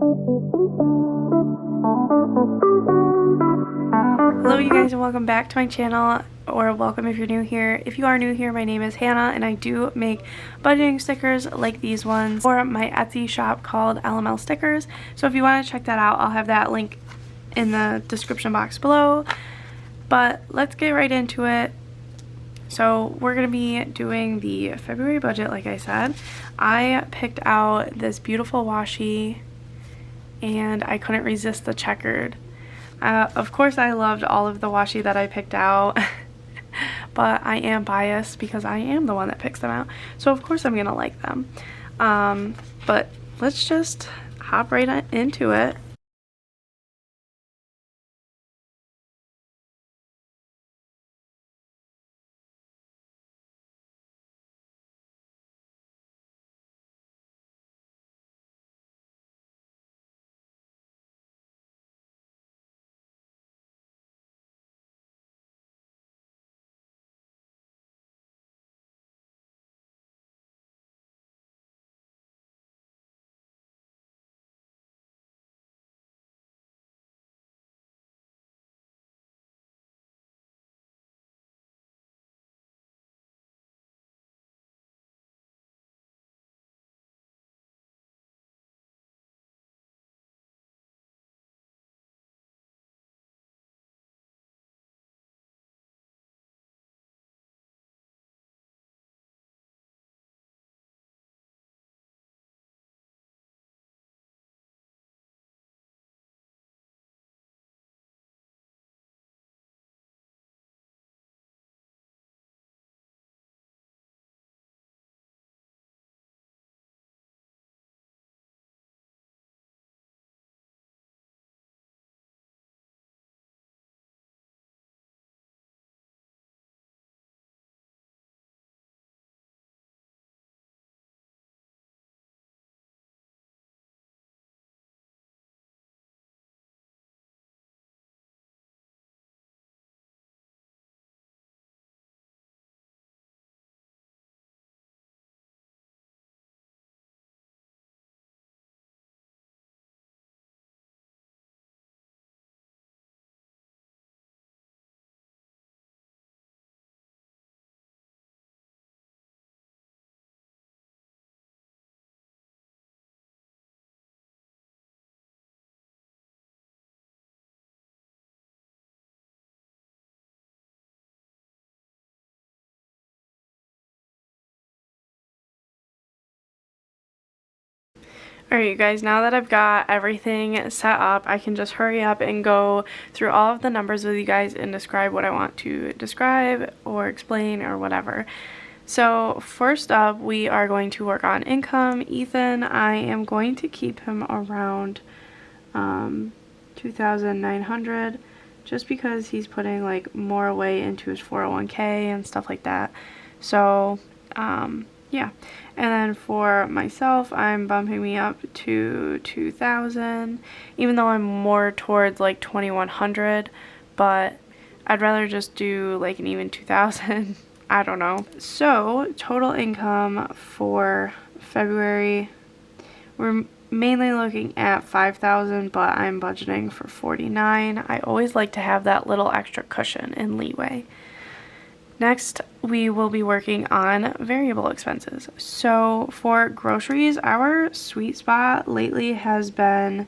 Hello you guys and welcome back to my channel, or welcome if you're new here. If you are new here, my name is Hannah and I do make budgeting stickers like these ones for my Etsy shop called LML Stickers. So if you want to check that out, I'll have that link in the description box below. But let's get right into it. So we're going to be doing the February budget like I said. I picked out this beautiful washi and I couldn't resist the checkered. Of course I loved all of the washi that I picked out, but I am biased because I am the one that picks them out. So of course I'm gonna like them. But let's just hop right into it. Alright you guys, now that I've got everything set up, I can just hurry up and go through all of the numbers with you guys and describe what I want to describe or explain or whatever. So first up, we are going to work on income. Ethan, I am going to keep him around $2,900 just because he's putting like more away into his 401k and stuff like that. So yeah, and then for myself, I'm bumping me up to 2,000, even though I'm more towards like 2,100, but I'd rather just do like an even 2,000. I don't know. So total income for February, we're mainly looking at 5,000, but I'm budgeting for 49. I always like to have that little extra cushion and leeway. Next, we will be working on variable expenses. So for groceries, our sweet spot lately has been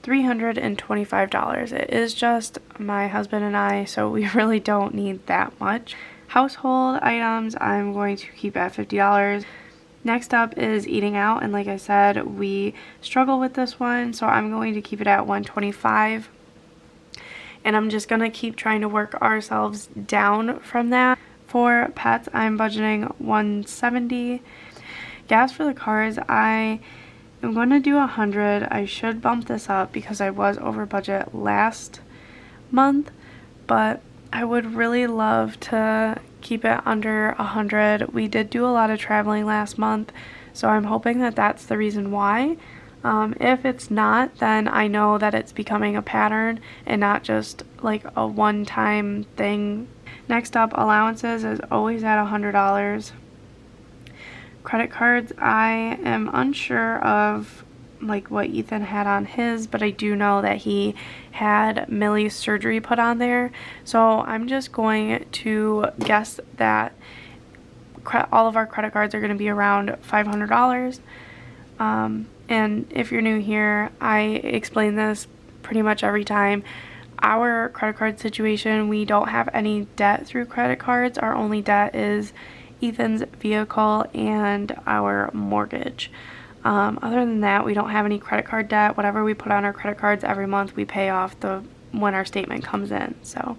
$325. It is just my husband and I, so we really don't need that much. Household items, I'm going to keep at $50. Next up is eating out, and like I said, we struggle with this one, so I'm going to keep it at $125. And I'm just gonna keep trying to work ourselves down from that. For pets, I'm budgeting $170. Gas for the cars, I am going to do $100. I should bump this up because I was over budget last month, but I would really love to keep it under $100. We did do a lot of traveling last month, so I'm hoping that that's the reason why. If it's not, then I know that it's becoming a pattern and not just like a one-time thing. Next up, allowances is always at $100. Credit cards, I am unsure of like what Ethan had on his, but I do know that he had Millie's surgery put on there. So I'm just going to guess that all of our credit cards are going to be around $500. And if you're new here, I explain this pretty much every time. Our credit card situation, we don't have any debt through credit cards. Our only debt is Ethan's vehicle and our mortgage. Other than that, we don't have any credit card debt. Whatever we put on our credit cards every month, we pay off when our statement comes in. So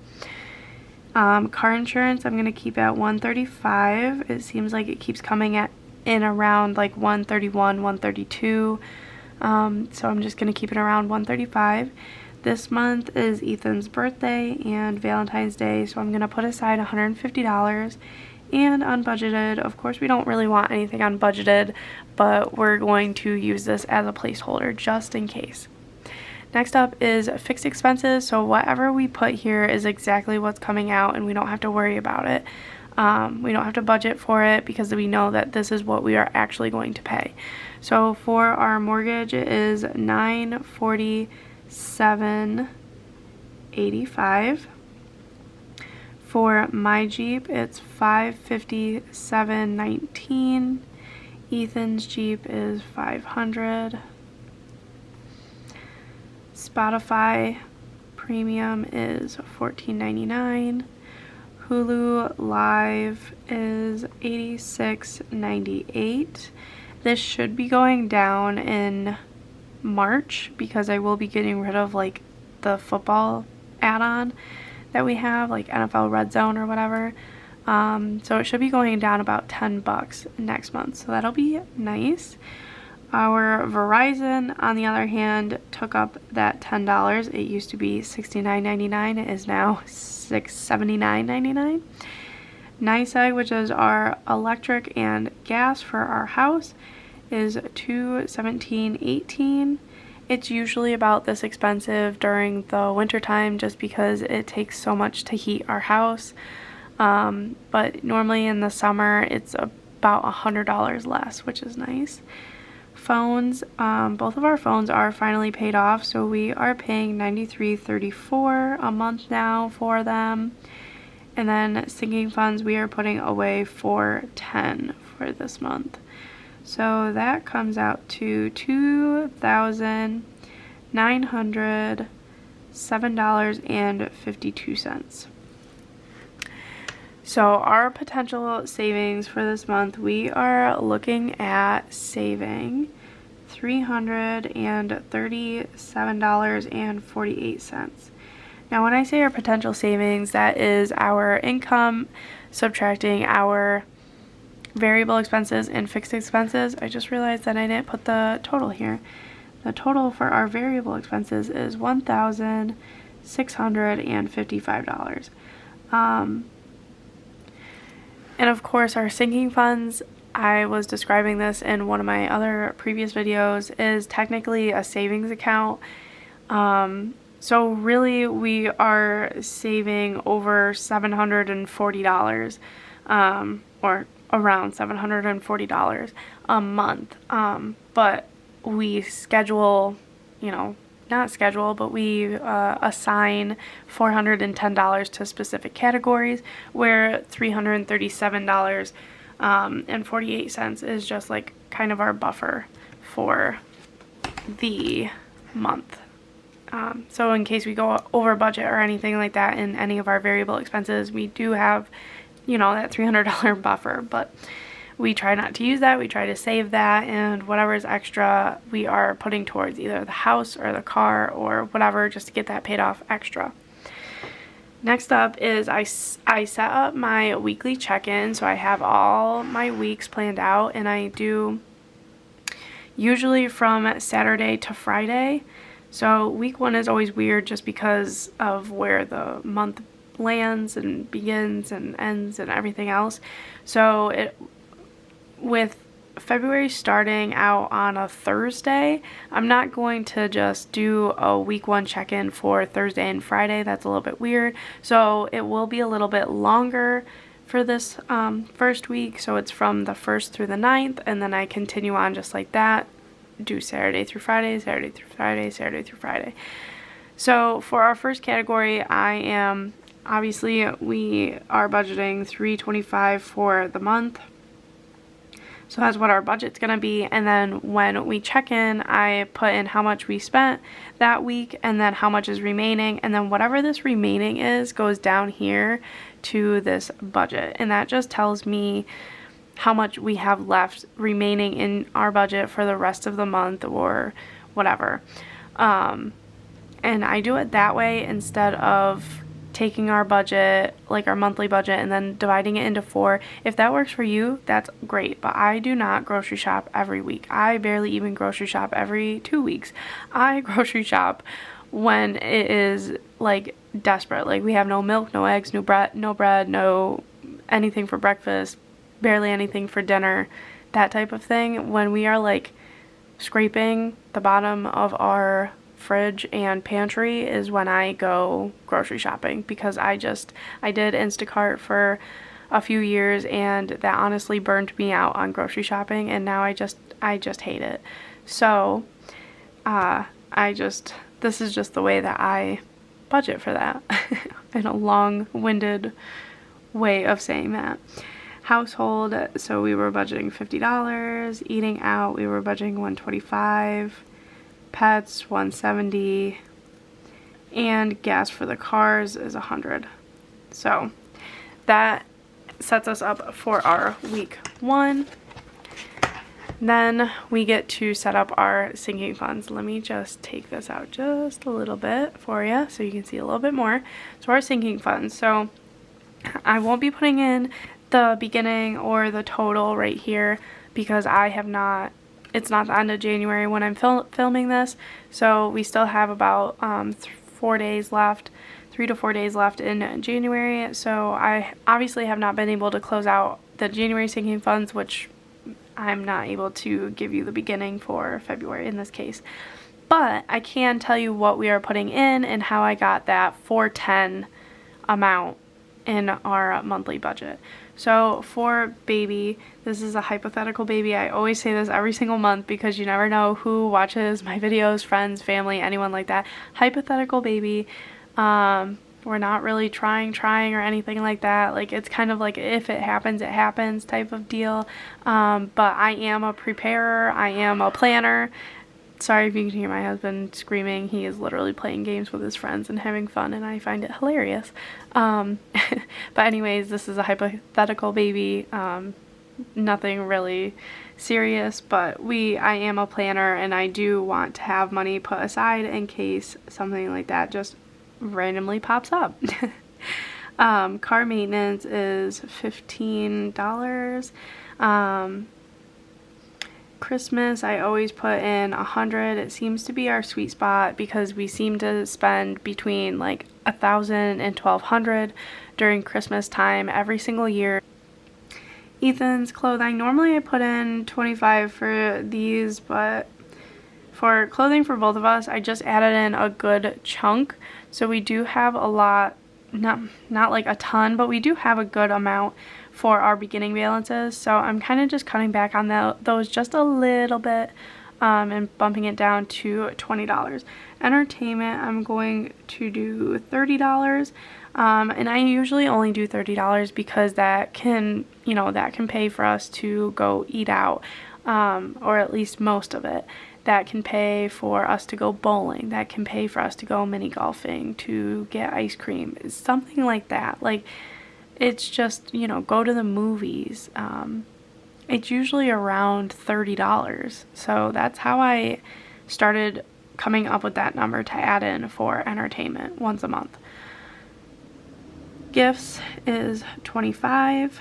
car insurance, I'm going to keep at $135. It seems like it keeps coming in around like $131, $132. So I'm just going to keep it around $135. This month is Ethan's birthday and Valentine's Day, so I'm going to put aside $150. And unbudgeted, of course we don't really want anything unbudgeted, but we're going to use this as a placeholder just in case. Next up is fixed expenses, so whatever we put here is exactly what's coming out and we don't have to worry about it. We don't have to budget for it because we know that this is what we are actually going to pay. So for our mortgage, it is $947.85. For my Jeep, it's $557.19. Ethan's Jeep is $500. Spotify premium is $14.99. Hulu Live is $86.98. This should be going down in March because I will be getting rid of like the football add-on that we have, like NFL Red Zone or whatever. So it should be going down about $10 next month, so that'll be nice. Our Verizon, on the other hand, took up that $10. It used to be $69.99. It is now $79.99. NYSEG, which is our electric and gas for our house, is $217.18. It's usually about this expensive during the winter time just because it takes so much to heat our house. But normally in the summer it's about $100 less, which is nice. Phones, both of our phones are finally paid off, so we are paying $93.34 a month now for them. And then sinking funds, we are putting away $410 for this month. So that comes out to $2,907.52. So our potential savings for this month, we are looking at saving $337.48. Now when I say our potential savings, that is our income subtracting our variable expenses and fixed expenses. I just realized that I didn't put the total here. The total for our variable expenses is $1,655. And of course our sinking funds, I was describing this in one of my other previous videos, is technically a savings account. So really we are saving over $740, or around $740 a month. But we schedule, not schedule, but we assign $410 to specific categories, where $337.48 is just like kind of our buffer for the month. So in case we go over budget or anything like that in any of our variable expenses, we do have, that $300 buffer, but we try not to use that. We try to save that, and whatever is extra we are putting towards either the house or the car or whatever, just to get that paid off extra. Next up is I set up my weekly check-in, so I have all my weeks planned out, and I do usually from Saturday to Friday. So week 1 is always weird just because of where the month lands and begins and ends and everything else. So with February starting out on a Thursday, I'm not going to just do a week 1 check-in for Thursday and Friday. That's a little bit weird. So it will be a little bit longer for this first week. So it's from the 1st through the 9th, and then I continue on just like that. Do Saturday through Friday, Saturday through Friday, Saturday through Friday. So for our first category, obviously we are budgeting $325 for the month. So that's what our budget's gonna be, and then when we check in, I put in how much we spent that week and then how much is remaining, and then whatever this remaining is goes down here to this budget, and that just tells me how much we have left remaining in our budget for the rest of the month or whatever. And I do it that way instead of taking our budget, like our monthly budget, and then dividing it into 4. If that works for you, that's great, but I do not grocery shop every week. I barely even grocery shop every 2 weeks. I grocery shop when it is like desperate, like we have no milk, no eggs, no bread, no anything for breakfast, barely anything for dinner, that type of thing. When we are like scraping the bottom of our fridge and pantry is when I go grocery shopping, because I did Instacart for a few years and that honestly burned me out on grocery shopping, and now I just hate it. So this is just the way that I budget for that. In a long-winded way of saying that. Household, so we were budgeting $50. Eating out, we were budgeting $125. Pets, $170. And gas for the cars is $100. So that sets us up for our week 1. Then we get to set up our sinking funds. Let me just take this out just a little bit for you so you can see a little bit more. So our sinking funds. So I won't be putting in the beginning or the total right here because it's not the end of January when I'm filming this. So we still have about 4 days left, 3 to 4 days left in January. So I obviously have not been able to close out the January sinking funds, which I'm not able to give you the beginning for February in this case. But I can tell you what we are putting in and how I got that $410 amount in our monthly budget. So for baby, this is a hypothetical baby. I always say this every single month because you never know who watches my videos, friends, family, anyone like that. Hypothetical baby. We're not really trying or anything like that. Like, it's kind of like if it happens type of deal. But I am a preparer. I am a planner. Sorry if you can hear my husband screaming. He is literally playing games with his friends and having fun, and I find it hilarious. But anyways, this is a hypothetical baby. Nothing really serious, but I am a planner, and I do want to have money put aside in case something like that just randomly pops up. Car maintenance is $15. Christmas, I always put in $100. It seems to be our sweet spot because we seem to spend between like $1,000 and $1,200 during Christmas time every single year. Ethan's clothing, normally I put in $25 for these, but for clothing for both of us, I just added in a good chunk. So we do have a lot, not like a ton, but we do have a good amount for our beginning balances. So I'm kind of just cutting back on those just a little bit and bumping it down to $20. Entertainment, I'm going to do $30. And I usually only do $30 because that can pay for us to go eat out, or at least most of it. That can pay for us to go bowling. That can pay for us to go mini golfing, to get ice cream, something like that. Like, it's just, go to the movies. It's usually around $30. So that's how I started coming up with that number to add in for entertainment once a month. Gifts is $25.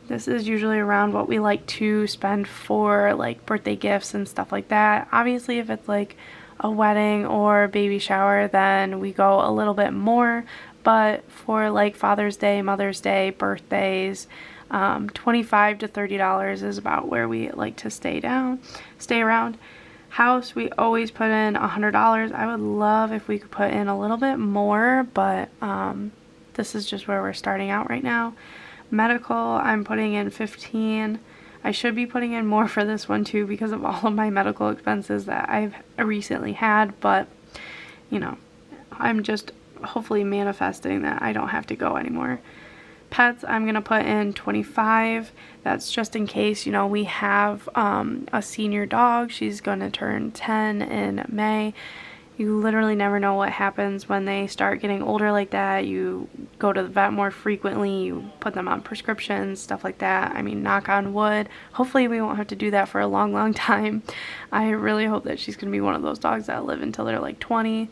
This is usually around what we like to spend for like birthday gifts and stuff like that. Obviously, if it's like a wedding or baby shower, then we go a little bit more. But for like Father's Day, Mother's Day, birthdays, $25 to $30 is about where we like to stay around. House, we always put in $100. I would love if we could put in a little bit more, but this is just where we're starting out right now. Medical, I'm putting in 15. I should be putting in more for this one too because of all of my medical expenses that I've recently had, but you know, I'm just hopefully manifesting that I don't have to go anymore. Pets, I'm gonna put in 25. That's just in case, you know, we have a senior dog. She's gonna turn 10 in May. You literally never know what happens when they start getting older like that. You go to the vet more frequently, you put them on prescriptions, stuff like that. I mean, knock on wood. Hopefully we won't have to do that for a long, long time. I really hope that she's gonna be one of those dogs that live until they're like 20,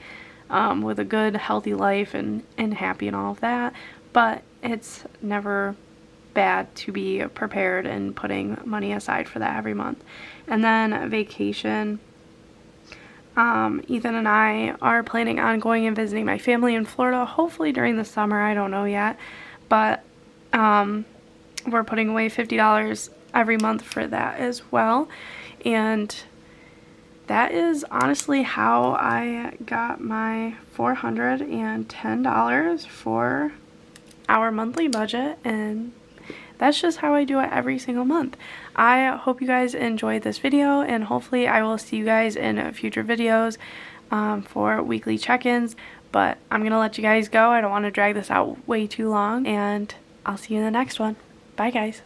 with a good, healthy life and happy and all of that. But it's never bad to be prepared and putting money aside for that every month. And then vacation. Ethan and I are planning on going and visiting my family in Florida, hopefully during the summer, I don't know yet, but we're putting away $50 every month for that as well, and that is honestly how I got my $410 for our monthly budget, and that's just how I do it every single month. I hope you guys enjoyed this video, and hopefully I will see you guys in future videos for weekly check-ins, but I'm gonna let you guys go. I don't want to drag this out way too long, and I'll see you in the next one. Bye guys.